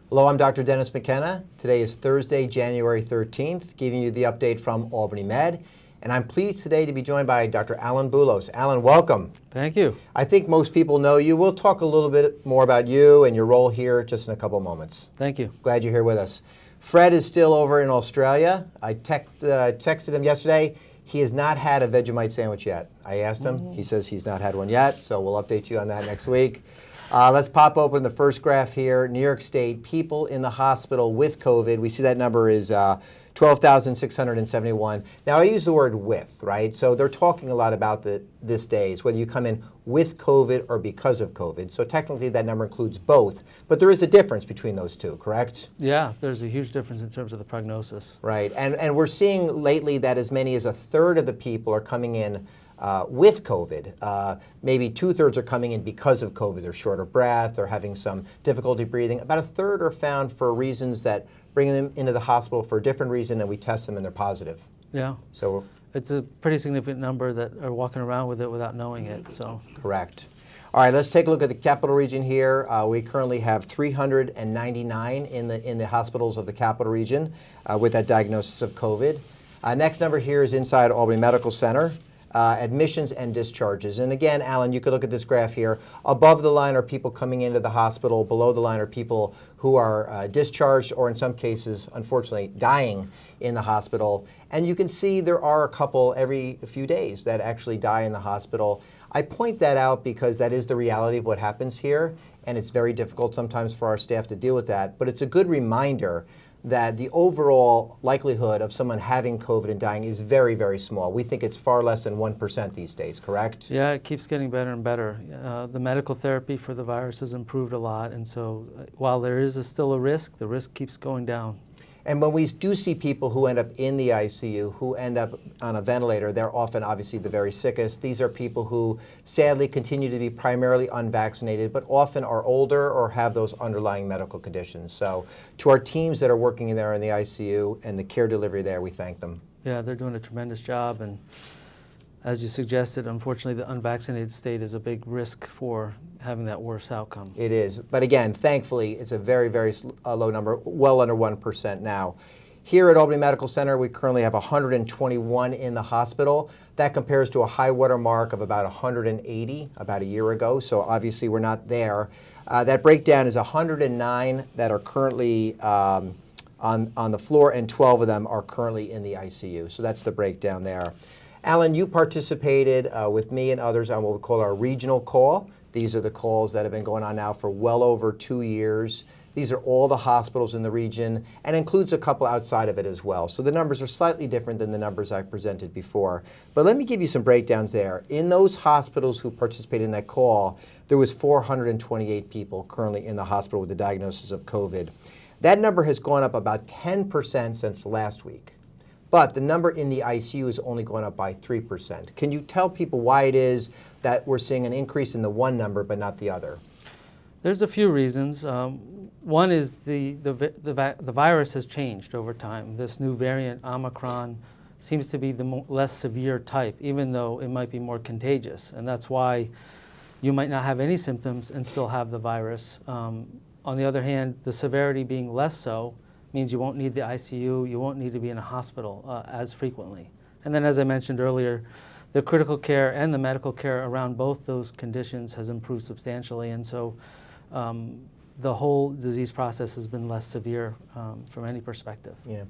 Hello, I'm Dr. Dennis McKenna. Today is Thursday, January 13th, giving you the update from Albany Med. And I'm pleased today to be joined by Dr. Alan Boulos. Alan, welcome. Thank you. I think most people know you. We'll talk a little bit more about you and your role here just in a couple of moments. Thank you. Glad you're here with us. Fred is still over in Australia. I texted him yesterday. He has not had a Vegemite sandwich yet. I asked him. He says he's not had one yet, so we'll update you on that next week. Let's pop open the first graph here. New York State, people in the hospital with COVID. We see that number is 12,671. Now, I use the word with, right? So they're talking a lot about this days, whether you come in with COVID or because of COVID. So technically that number includes both. But there is a difference between those two, correct? Yeah, there's a huge difference in terms of the prognosis. Right. And we're seeing lately that as many as a third of the people are coming in with COVID. Maybe 2/3 are coming in because of COVID. They're short of breath, they're having some difficulty breathing. About a third are found for reasons that bring them into the hospital for a different reason, and we test them and they're positive. Yeah. So it's a pretty significant number that are walking around with it without knowing it. So correct. All right, let's take a look at the capital region here. We currently have 399 in the hospitals of the capital region with that diagnosis of COVID. Next number here is inside Albany Medical Center. Admissions and discharges. And again, Alan, you could look at this graph here. Above the line are people coming into the hospital. Below the line are people who are discharged or in some cases, unfortunately, dying in the hospital. And you can see there are a couple every few days that actually die in the hospital. I point that out because that is the reality of what happens here. And it's very difficult sometimes for our staff to deal with that. But it's a good reminder that the overall likelihood of someone having COVID and dying is very, very small. We think it's far less than 1% these days, correct? yeah, it keeps getting better and better. The medical therapy for the virus has improved a lot, and so while there is still a risk, the risk keeps going down. And when we do see people who end up in the ICU, who end up on a ventilator, they're often obviously the very sickest. These are people who sadly continue to be primarily unvaccinated, but often are older or have those underlying medical conditions. So to our teams that are working in there in the ICU and the care delivery there, we thank them. Yeah, they're doing a tremendous job, and as you suggested, unfortunately, the unvaccinated state is a big risk for having that worse outcome. It is. But again, thankfully, it's a very, very low number, well under 1% now. Here at Albany Medical Center, we currently have 121 in the hospital. That compares to a high water mark of about 180 about a year ago, so obviously we're not there. That breakdown is 109 that are currently on the floor, and 12 of them are currently in the ICU. So that's the breakdown there. Alan, you participated with me and others on what we call our regional call. These are the calls that have been going on now for well over 2 years. These are all the hospitals in the region and includes a couple outside of it as well. So the numbers are slightly different than the numbers I presented before. But let me give you some breakdowns there. In those hospitals who participated in that call, there was 428 people currently in the hospital with the diagnosis of COVID. That number has gone up about 10% since last week. But the number in the ICU is only going up by 3%. Can you tell people why it is that we're seeing an increase in the one number but not the other? There's a few reasons. One is the virus has changed over time. This new variant, Omicron, seems to be the less severe type, even though it might be more contagious. And that's why you might not have any symptoms and still have the virus. On the other hand, the severity being less so means you won't need the ICU, you won't need to be in a hospital as frequently. And then, as I mentioned earlier, the critical care and the medical care around both those conditions has improved substantially, and so the whole disease process has been less severe from any perspective. Yeah,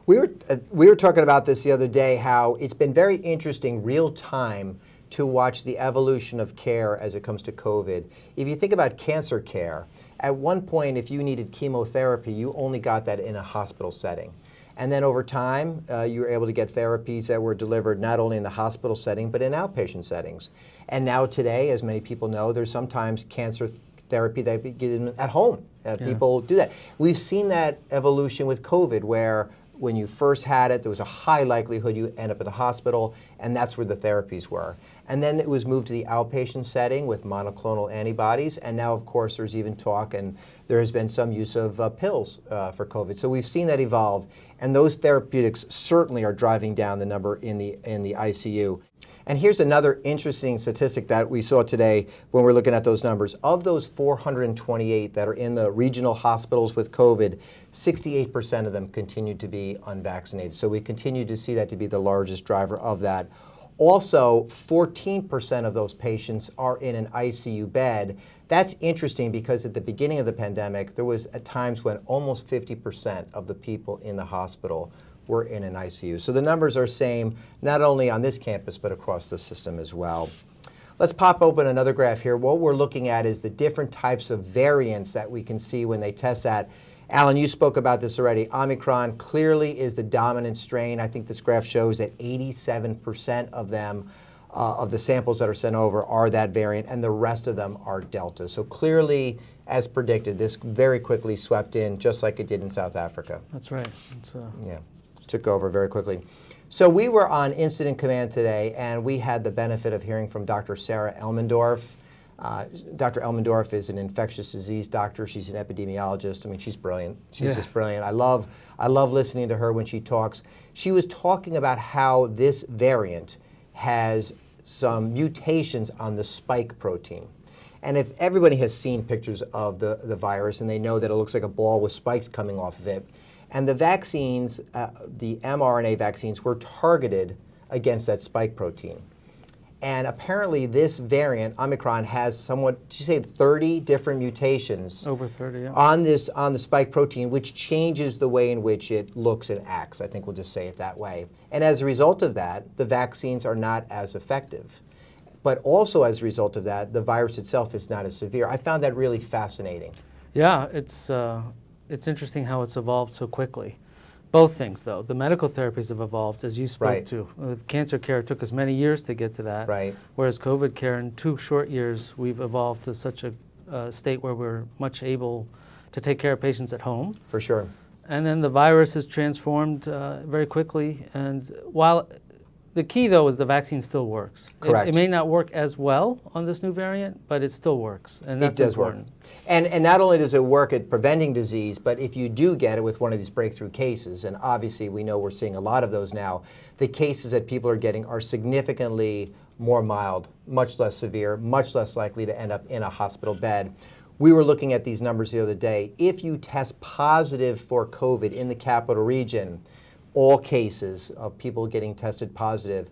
we were talking about this the other day, how it's been very interesting real time to watch the evolution of care as it comes to COVID. If you think about cancer care, at one point, if you needed chemotherapy, you only got that in a hospital setting. And then over time, you were able to get therapies that were delivered not only in the hospital setting, but in outpatient settings. And now today, as many people know, there's sometimes cancer therapy that we get at home. People do that. We've seen that evolution with COVID, where when you first had it, there was a high likelihood you end up at the hospital, and that's where the therapies were. And then it was moved to the outpatient setting with monoclonal antibodies, and now, of course, there's even talk, and there has been some use of pills for COVID. So we've seen that evolve, and those therapeutics certainly are driving down the number in the ICU. And here's another interesting statistic that we saw today when we're looking at those numbers. Of those 428 that are in the regional hospitals with COVID, 68% of them continue to be unvaccinated. So we continue to see that to be the largest driver of that. Also, 14% of those patients are in an ICU bed. That's interesting because at the beginning of the pandemic, there was at times when almost 50% of the people in the hospital were in an ICU. So the numbers are same, not only on this campus, but across the system as well. Let's pop open another graph here. What we're looking at is the different types of variants that we can see when they test that. Alan, you spoke about this already. Omicron clearly is the dominant strain. I think this graph shows that 87% of them, of the samples that are sent over, are that variant, and the rest of them are Delta. So clearly, as predicted, this very quickly swept in, just like it did in South Africa. That's right. Yeah, took over very quickly. So we were on Incident Command today, and we had the benefit of hearing from Dr. Sarah Elmendorf. Dr. Elmendorf is an infectious disease doctor. She's an epidemiologist. I mean, she's brilliant. She's just brilliant. I love listening to her when she talks. She was talking about how this variant has some mutations on the spike protein. And if everybody has seen pictures of the virus and they know that it looks like a ball with spikes coming off of it, and the vaccines, the mRNA vaccines, were targeted against that spike protein. And apparently this variant, Omicron, has somewhat, did you say 30 different mutations? Over 30, yeah. On the spike protein, which changes the way in which it looks and acts. I think we'll just say it that way. And as a result of that, the vaccines are not as effective. But also as a result of that, the virus itself is not as severe. I found that really fascinating. Yeah, it's interesting how it's evolved so quickly. Both things, though. The medical therapies have evolved, as you spoke to. With cancer care, it took us many years to get to that. Right. Whereas COVID care, in 2 short years, we've evolved to such a state where we're much able to take care of patients at home. For sure. And then the virus has transformed very quickly. And while the key, though, is the vaccine still works. Correct. It may not work as well on this new variant, but it still works, and that's important. Work. And not only does it work at preventing disease, but if you do get it with one of these breakthrough cases, and obviously we know we're seeing a lot of those now, the cases that people are getting are significantly more mild, much less severe, much less likely to end up in a hospital bed. We were looking at these numbers the other day. If you test positive for COVID in the capital region, all cases of people getting tested positive,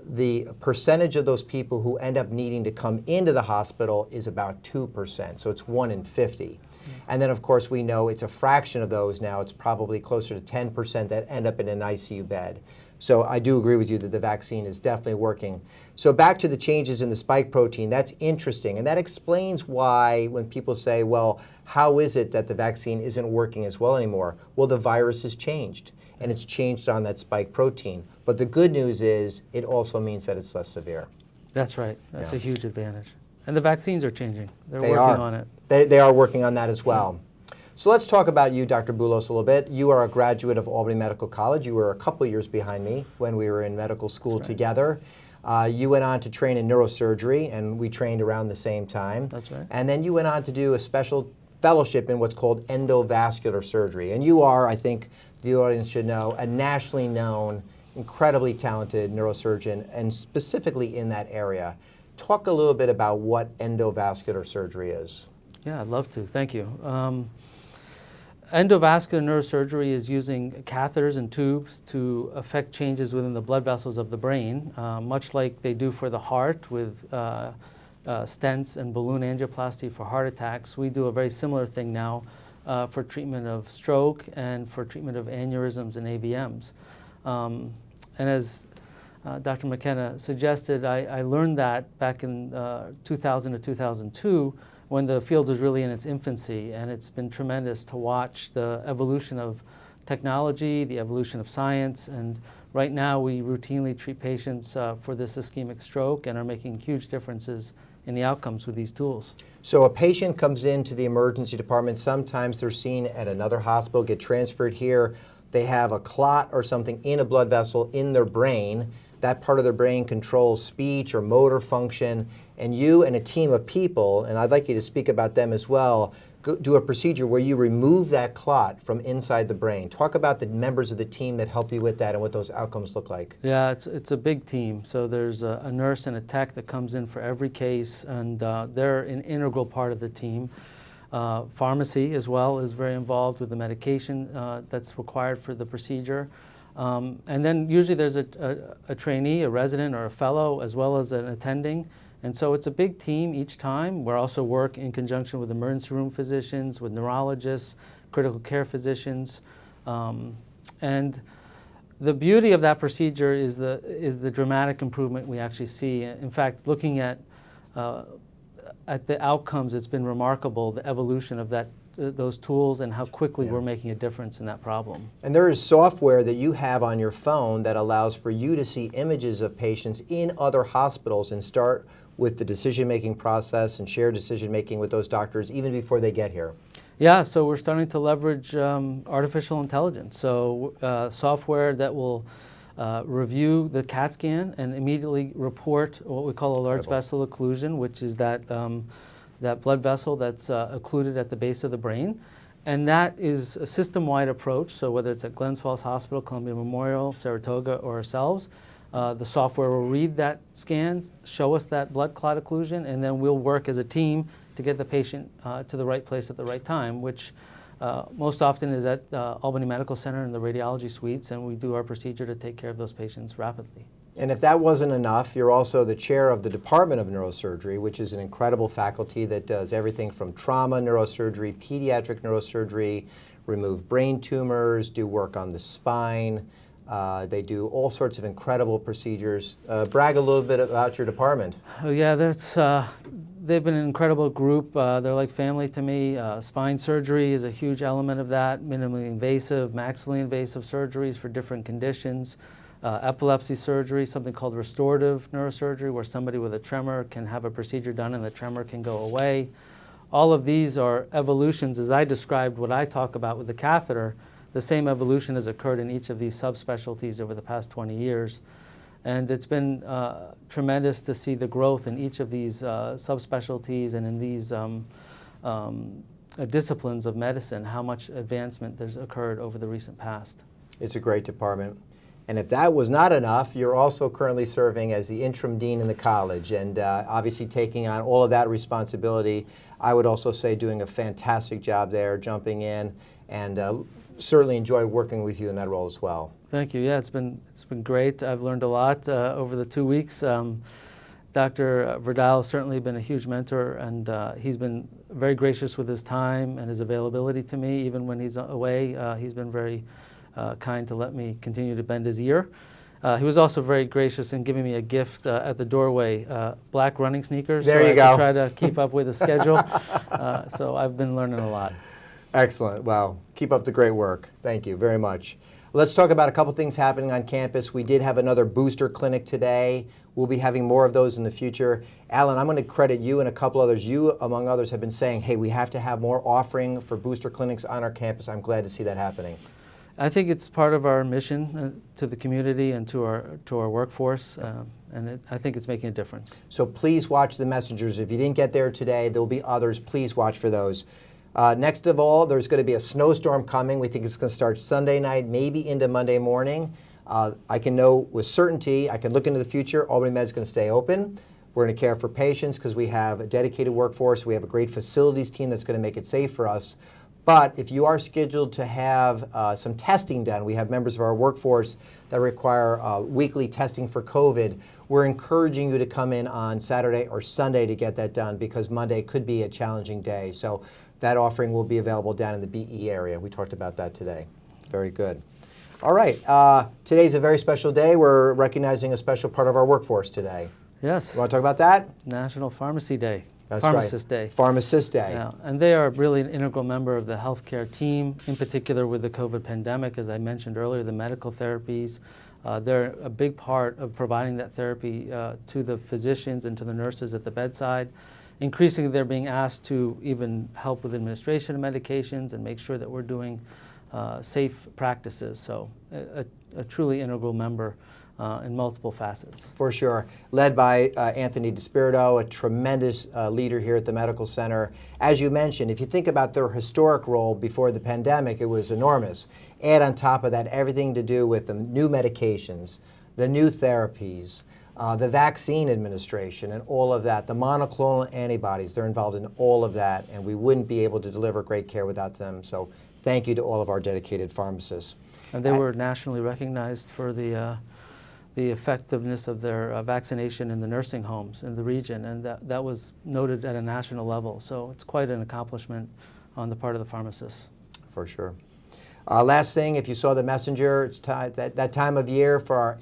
the percentage of those people who end up needing to come into the hospital is about 2%. So it's 1 in 50. And then, of course, we know it's a fraction of those now. It's probably closer to 10% that end up in an ICU bed. So I do agree with you that the vaccine is definitely working. So back to the changes in the spike protein, that's interesting. And that explains why when people say, well, how is it that the vaccine isn't working as well anymore? Well, the virus has changed. And it's changed on that spike protein. But the good news is it also means that it's less severe. That's right. That's a huge advantage. And the vaccines are changing. They're They working are. on it. They are working on that as well. So let's talk about you, Dr. Boulos, a little bit. You are a graduate of Albany Medical College. You were a couple years behind me when we were in medical school together. You went on to train in neurosurgery, and we trained around the same time. That's right. And then you went on to do a special fellowship in what's called endovascular surgery. And you are, I think, the audience should know, a nationally known, incredibly talented neurosurgeon, and specifically in that area. Talk a little bit about what endovascular surgery is. Yeah, I'd love to. Thank you. Endovascular neurosurgery is using catheters and tubes to affect changes within the blood vessels of the brain, much like they do for the heart with stents and balloon angioplasty for heart attacks. We do a very similar thing now for treatment of stroke and for treatment of aneurysms and AVMs. And as Dr. McKenna suggested, I learned that back in 2000 to 2002 when the field was really in its infancy, and it's been tremendous to watch the evolution of technology, the evolution of science, and right now we routinely treat patients for this ischemic stroke and are making huge differences in the outcomes with these tools. So a patient comes into the emergency department, sometimes they're seen at another hospital, get transferred here, they have a clot or something in a blood vessel in their brain. That part of their brain controls speech or motor function, and you and a team of people, and I'd like you to speak about them as well, do a procedure where you remove that clot from inside the brain. Talk about the members of the team that help you with that and what those outcomes look like. Yeah, it's a big team. So there's a nurse and a tech that comes in for every case, and they're an integral part of the team. Pharmacy as well is very involved with the medication that's required for the procedure. And then usually there's a trainee, a resident, or a fellow, as well as an attending. And so it's a big team each time. We also work in conjunction with emergency room physicians, with neurologists, critical care physicians. And the beauty of that procedure is the dramatic improvement we actually see. In fact, looking at the outcomes, it's been remarkable, the evolution of those tools and how quickly we're making a difference in that problem. And there is software that you have on your phone that allows for you to see images of patients in other hospitals and start with the decision-making process and share decision-making with those doctors even before they get here. Yeah, so we're starting to leverage artificial intelligence. So software that will review the CAT scan and immediately report what we call a large vessel occlusion, which is that blood vessel that's occluded at the base of the brain. And that is a system-wide approach. So whether it's at Glens Falls Hospital, Columbia Memorial, Saratoga, or ourselves, the software will read that scan, show us that blood clot occlusion, and then we'll work as a team to get the patient to the right place at the right time, which most often is at Albany Medical Center in the radiology suites, and we do our procedure to take care of those patients rapidly. And if that wasn't enough, you're also the chair of the Department of Neurosurgery, which is an incredible faculty that does everything from trauma neurosurgery, pediatric neurosurgery, remove brain tumors, do work on the spine. They do all sorts of incredible procedures. Brag a little bit about your department. Oh, yeah, they've been an incredible group. They're like family to me. Spine surgery is a huge element of that, minimally invasive, maximally invasive surgeries for different conditions. Epilepsy surgery, something called restorative neurosurgery, where somebody with a tremor can have a procedure done and the tremor can go away. All of these are evolutions, as I described what I talk about with the catheter. The same evolution has occurred in each of these subspecialties over the past 20 years. And it's been tremendous to see the growth in each of these subspecialties and in these disciplines of medicine, how much advancement there's occurred over the recent past. It's a great department. And if that was not enough, you're also currently serving as the interim dean in the college and obviously taking on all of that responsibility. I would also say doing a fantastic job there, jumping in, and certainly enjoy working with you in that role as well. Thank you. Yeah, it's been great. I've learned a lot over the 2 weeks. Dr. Verdal has certainly been a huge mentor, and he's been very gracious with his time and his availability to me. Even when he's away, he's been very kind to let me continue to bend his ear. He was also very gracious in giving me a gift at the doorway, black running sneakers. There so you I go. could try to keep up with the schedule. So I've been learning a lot. Excellent. Well, keep up the great work. Thank you very much. Let's talk about a couple things happening on campus. We did have another booster clinic today. We'll be having more of those in the future. Alan, I'm going to credit you and a couple others. You, among others, have been saying, hey, we have to have more offering for booster clinics on our campus. I'm glad to see that happening. I think it's part of our mission to the community and to our workforce, and I think it's making a difference. So please watch the messengers. If you didn't get there today, there will be others. Please watch for those. Next of all, there's going to be a snowstorm coming. We think it's going to start Sunday night, maybe into Monday morning. I can know with certainty, I can look into the future, Albany Med is going to stay open. We're going to care for patients because we have a dedicated workforce. We have a great facilities team that's going to make it safe for us. But if you are scheduled to have some testing done, we have members of our workforce that require weekly testing for COVID. We're encouraging you to come in on Saturday or Sunday to get that done because Monday could be a challenging day. So that offering will be available down in the BE area. We talked about that today. Very good. All right. Today's a very special day. We're recognizing a special part of our workforce today. Yes. You want to talk about that? National Pharmacy Day. That's Pharmacist right. Day. Pharmacist Day. Yeah, and they are really an integral member of the healthcare team, in particular with the COVID pandemic. As I mentioned earlier, the medical therapies, they're a big part of providing that therapy to the physicians and to the nurses at the bedside. Increasingly, they're being asked to even help with administration of medications and make sure that we're doing safe practices. So a truly integral member in multiple facets. For sure. Led by Anthony DeSpirito, a tremendous leader here at the medical center. As you mentioned, if you think about their historic role before the pandemic, it was enormous. Add on top of that everything to do with the new medications, the new therapies, the vaccine administration and all of that, the monoclonal antibodies, they're involved in all of that, and we wouldn't be able to deliver great care without them. So thank you to all of our dedicated pharmacists. And they were nationally recognized for the effectiveness of their vaccination in the nursing homes in the region, and that was noted at a national level. So it's quite an accomplishment on the part of the pharmacists. For sure. Last thing, if you saw the messenger, it's that time of year for our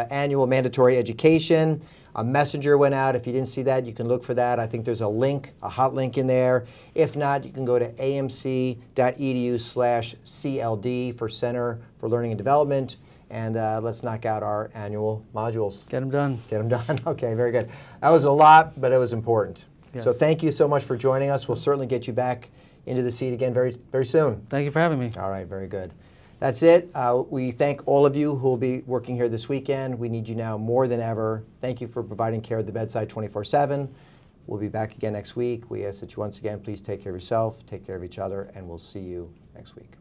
annual mandatory education. A messenger went out. If you didn't see that, you can look for that. I think there's a link, a hot link in there. If not, you can go to amc.edu/CLD for Center for Learning and Development. And let's knock out our annual modules. Get them done. Get them done. Okay, very good. That was a lot, but it was important. Yes. So thank you so much for joining us. We'll certainly get you back into the seat again very, very soon. Thank you for having me. All right, very good. That's it. We thank all of you who will be working here this weekend. We need you now more than ever. Thank you for providing care at the bedside 24/7. We'll be back again next week. We ask that you once again please take care of yourself, take care of each other, and we'll see you next week.